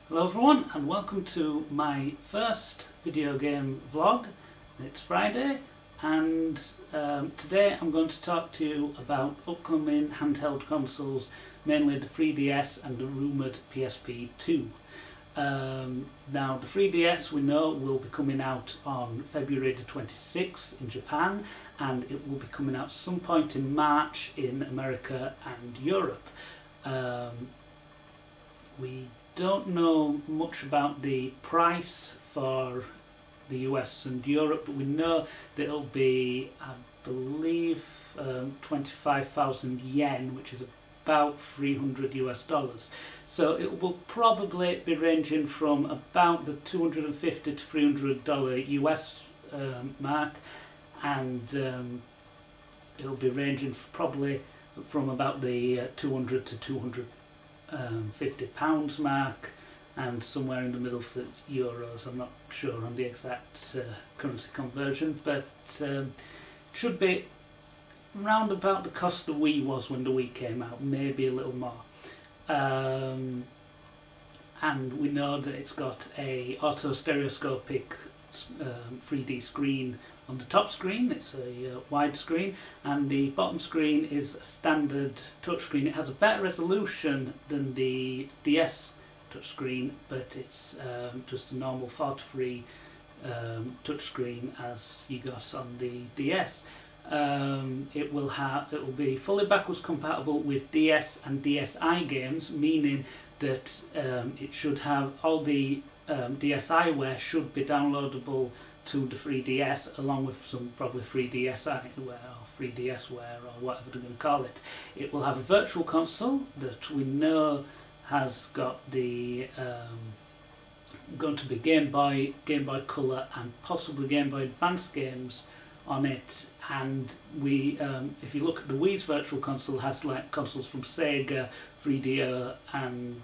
Hello everyone and welcome to my first video game vlog. It's Friday and today I'm going to talk to you about upcoming handheld consoles, mainly the 3DS and the rumoured PSP2. Now the 3DS we know will be coming out on February the 26th in Japan, and it will be coming out some point in March in America and Europe. We don't know much about the price for the US and Europe, but we know that it'll be, I believe, 25,000 yen, which is about $300. So it will probably be ranging from about the $250 to $300 US mark, and it'll be ranging probably from about the 200 to 250 £50 mark, and somewhere in the middle for euros. I'm not sure on the exact currency conversion, but should be round about the cost the Wii was when the Wii came out, maybe a little more. And we know that it's got a auto stereoscopic 3D screen on the top screen. It's a wide screen, and the bottom screen is a standard touchscreen. It has a better resolution than the DS touchscreen, but it's just a normal 43 touchscreen as you got on the DS. It will be fully backwards compatible with DS and DSi games, meaning that it should have all the DSiWare should be downloadable to the 3DS, along with some probably 3DSiWare or 3DSware or whatever they're going to call it. It will have a virtual console that we know has got the going to be Game Boy Color and possibly Game Boy Advance games on it. And we, if you look at the Wii's virtual console, has like consoles from Sega, 3DO, and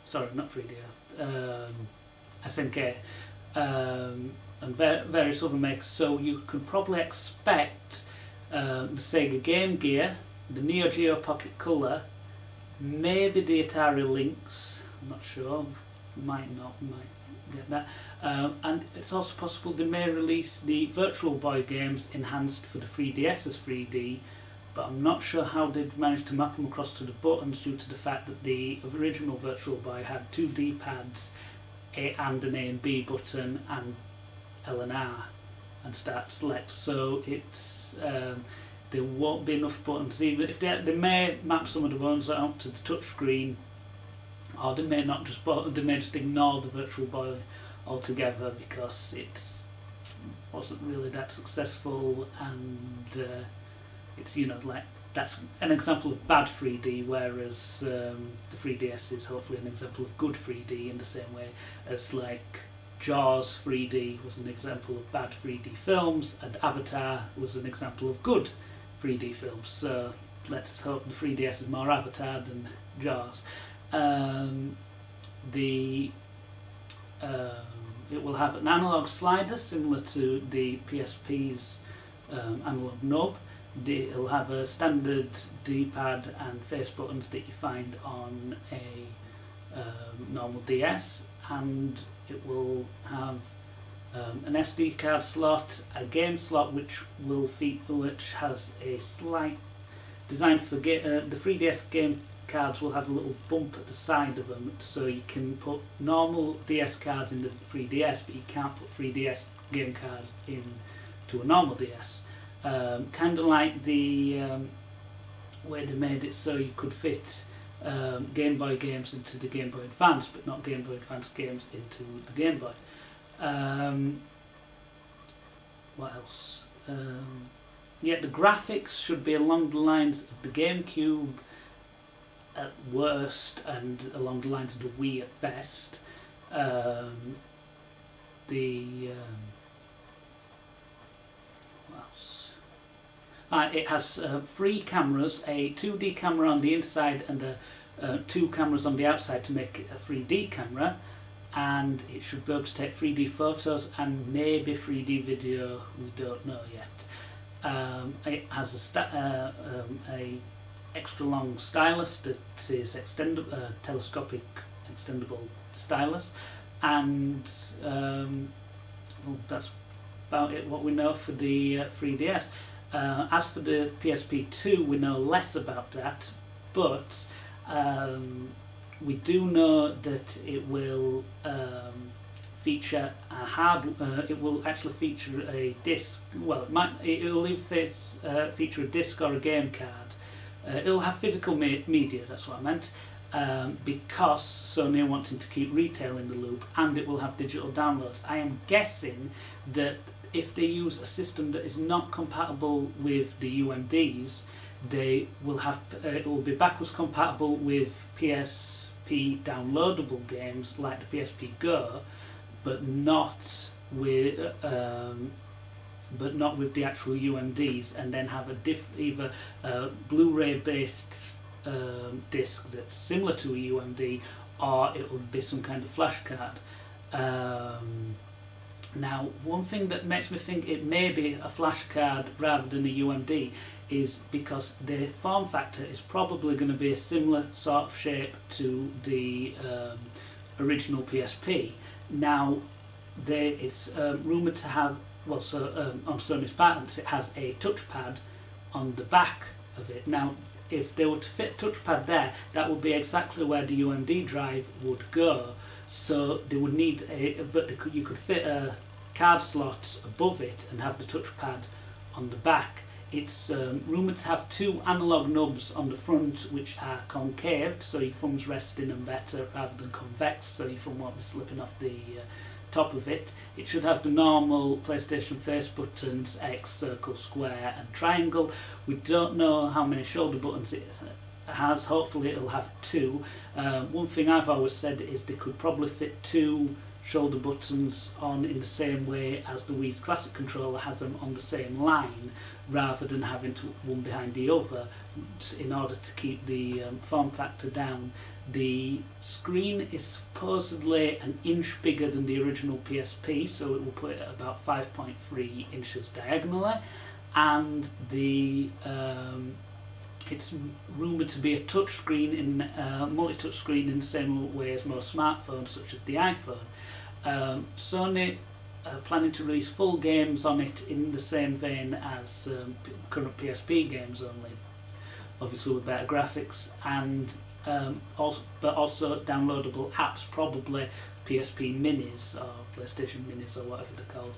sorry, not 3DO, SNK, and various other makers. So you could probably expect the Sega Game Gear, the Neo Geo Pocket Color, maybe the Atari Lynx. I'm not sure. Might get that. And it's also possible they may release the Virtual Boy games enhanced for the 3DS as 3D, but I'm not sure how they'd managed to map them across to the buttons, due to the fact that the original Virtual Boy had two D-pads and an A and B button and L and R and start select. So it's there won't be enough buttons. Even if they may map some of the buttons out to the touchscreen, or they may not just they may just ignore the Virtual Boy altogether because it wasn't really that successful, and it's, you know, like, that's an example of bad 3D, whereas the 3DS is hopefully an example of good 3D, in the same way as like Jaws 3D was an example of bad 3D films, and Avatar was an example of good 3D films. So let's hope the 3DS is more Avatar than Jaws. It will have an analog slider similar to the PSP's analog nub. It'll have a standard D-pad and face buttons that you find on a normal DS, and it will have an SD card slot, a game slot which has a slight design for the 3DS game cards will have a little bump at the side of them, so you can put normal DS cards in the 3DS, but you can't put 3DS game cards into a normal DS. Kind of like the way they made it so you could fit Game Boy games into the Game Boy Advance, but not Game Boy Advance games into the Game Boy. What else? Yeah, the graphics should be along the lines of the GameCube at worst, and along the lines of the Wii at best. It has three cameras, a 2D camera on the inside and two cameras on the outside to make it a 3D camera, and it should be able to take 3D photos and maybe 3D video, we don't know yet. It has a extra long stylus that is telescopic extendable stylus, and well, that's about it what we know for the 3DS. As for the PSP2, we know less about that, but we do know that it will feature it will actually feature a disc. Well, it will either feature a disc or a game card. It'll have physical media. That's what I meant. Because Sony are wanting to keep retail in the loop, and it will have digital downloads. I am guessing that if they use a system that is not compatible with the UMDs, they will have it will be backwards compatible with PSP downloadable games like the PSP Go, but not with the actual UMDs, and then have either a Blu-ray based disc that's similar to a UMD, or it will be some kind of flash card. Now, one thing that makes me think it may be a flash card rather than a UMD is because the form factor is probably going to be a similar sort of shape to the original PSP. Now, it's rumoured to have, on Sony's patents, it has a touchpad on the back of it. Now, if they were to fit a touchpad there, that would be exactly where the UMD drive would go. So they would need you could fit a card slot above it and have the touchpad on the back. It's rumoured to have two analog nubs on the front which are concaved, so your thumb's resting them better rather than convex, so your thumb won't be slipping off the top of it. It should have the normal PlayStation face buttons, X, circle, square and triangle. We don't know how many shoulder buttons it has. Hopefully it'll have two. One thing I've always said is they could probably fit two shoulder buttons on in the same way as the Wii's Classic controller has them on the same line, rather than having one behind the other, in order to keep the form factor down. The screen is supposedly an inch bigger than the original PSP, so it will put it at about 5.3 inches diagonally, and it's rumoured to be a touchscreen multi-touch screen in the same way as most smartphones, such as the iPhone. Sony are planning to release full games on it in the same vein as current PSP games, only obviously with better graphics, and but also downloadable apps, probably PSP Minis or PlayStation Minis or whatever they're called,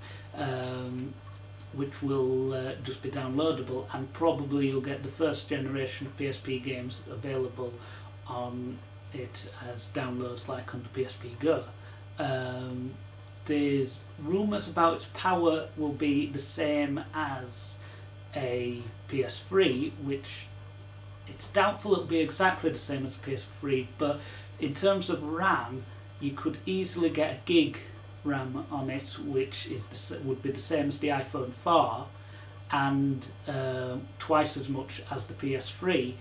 which will just be downloadable, and probably you'll get the first generation of PSP games available on it as downloads like on the PSP Go. There's rumours about its power will be the same as a PS3, which it's doubtful it'll be exactly the same as a PS3, but in terms of RAM, you could easily get a gig RAM on it, which would be the same as the iPhone 4, and twice as much as the PS3.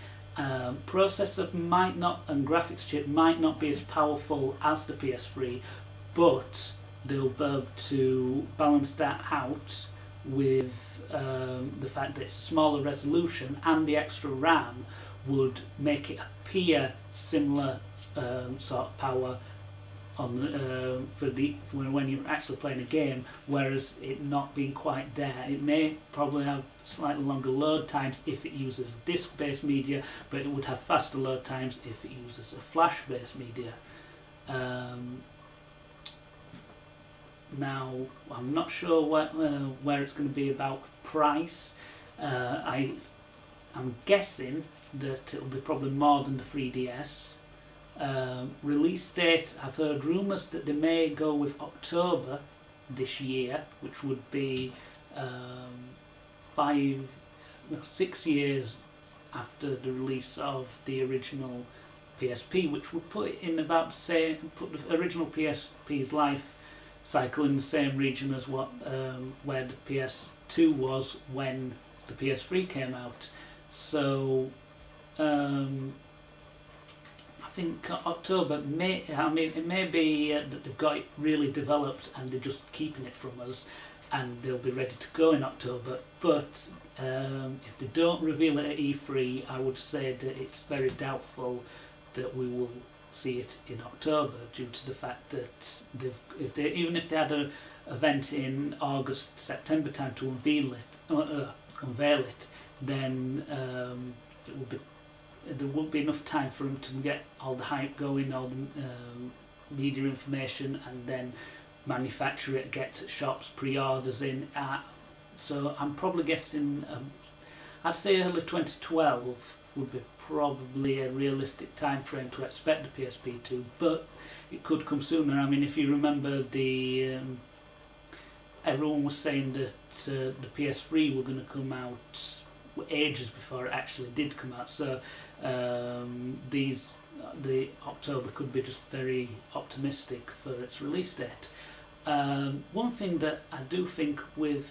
Processor might not, and graphics chip might not be as powerful as the PS3, but they'll be able to balance that out with the fact that it's a smaller resolution, and the extra RAM would make it appear similar sort of power on when you're actually playing a game, whereas it not being quite there. It may probably have slightly longer load times if it uses disc-based media, but it would have faster load times if it uses a flash-based media. Now, I'm not sure where it's going to be about price. I'm guessing that it'll be probably more than the 3DS. Release date, I've heard rumours that they may go with October this year, which would be 6 years after the release of the original PSP, which would put it in about put the original PSP's life cycle in the same region as where the PS2 was when the PS3 came out. So I think October it may be that they've got it really developed and they're just keeping it from us, and they'll be ready to go in October. But if they don't reveal it at E3, I would say that it's very doubtful that we will see it in October, due to the fact that even if they had an event in August, September time to unveil it, then it would be, there won't be enough time for them to get all the hype going, all the media information, and then manufacture it, get shops, pre-orders in. So I'm probably guessing, I'd say early 2012 would be probably a realistic time frame to expect the PSP2, but it could come sooner. I mean, if you remember, everyone was saying that the PS3 were going to come out ages before it actually did come out, so the October could be just very optimistic for its release date. One thing that I do think, with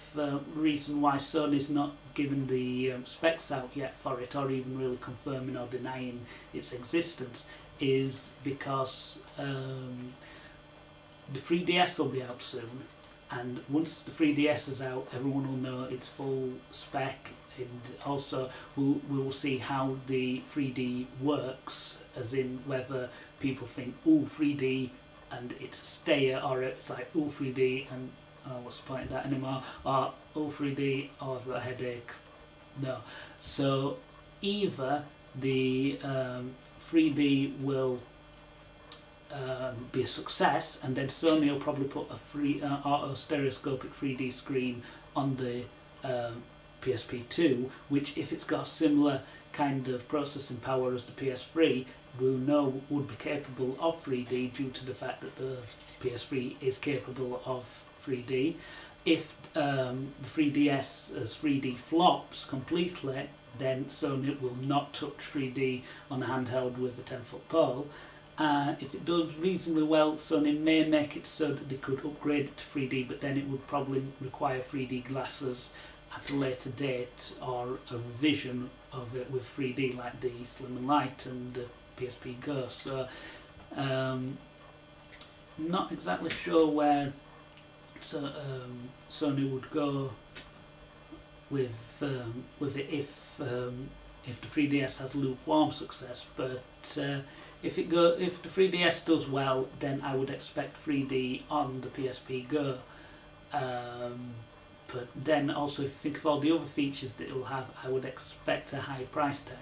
reason why Sony's not given the specs out yet for it, or even really confirming or denying its existence, is because the 3DS will be out soon, and once the 3DS is out, everyone will know its full spec, and also we will see how the 3D works, as in whether people think, ooh, 3D and it's a stayer, or it's like, ooh, 3D and what's the point of that anymore, or ooh, 3D, oh, I've got a headache. No. So either the 3D will be a success, and then Sony will probably put a free auto stereoscopic 3D screen on the PSP2, which, if it's got a similar kind of processing power as the PS3, we'll know would be capable of 3D, due to the fact that the PS3 is capable of 3D. If the 3DS as 3D flops completely, then Sony will not touch 3D on a handheld with a 10-foot pole. If it does reasonably well, Sony may make it so that they could upgrade it to 3D, but then it would probably require 3D glasses at a later date, or a revision of it with 3D, like the Slim and Light and the PSP Go. So not exactly sure where Sony would go with it if the 3DS has lukewarm success. But if the 3DS does well, then I would expect 3D on the PSP Go. But then also, if you think of all the other features that it will have, I would expect a high price tag.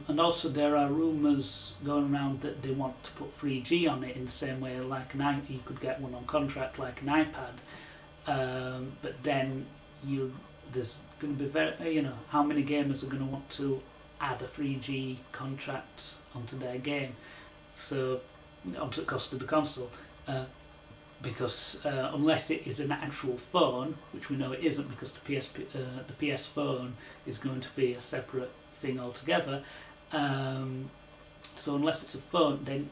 And also, there are rumours going around that they want to put 3G on it, in the same way like you could get one on contract like an iPad. But then there's going to be how many gamers are going to want to add a 3G contract onto their game, so onto the cost of the console. Because unless it is an actual phone, which we know it isn't, because the PS phone is going to be a separate thing altogether. So unless it's a phone, then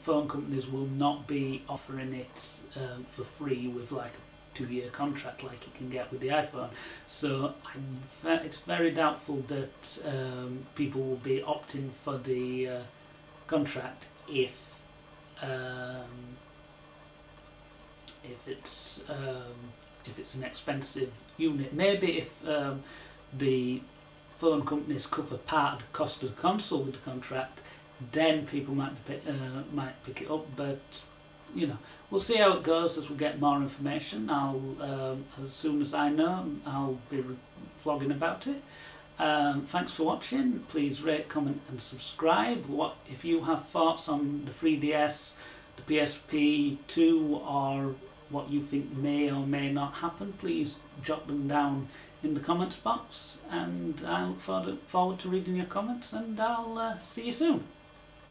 phone companies will not be offering it for free with like a 2-year contract like you can get with the iPhone. So it's very doubtful that people will be opting for the contract if it's an expensive unit. Maybe if the phone companies cover part of the cost of the console with the contract, then people might pick it up. But we'll see how it goes as we get more information. As soon as I know, I'll be vlogging about it. Thanks for watching. Please rate, comment and subscribe. If you have thoughts on the 3DS, the PSP2, or what you think may or may not happen, please jot them down in the comments box, and I look forward to reading your comments, and I'll see you soon.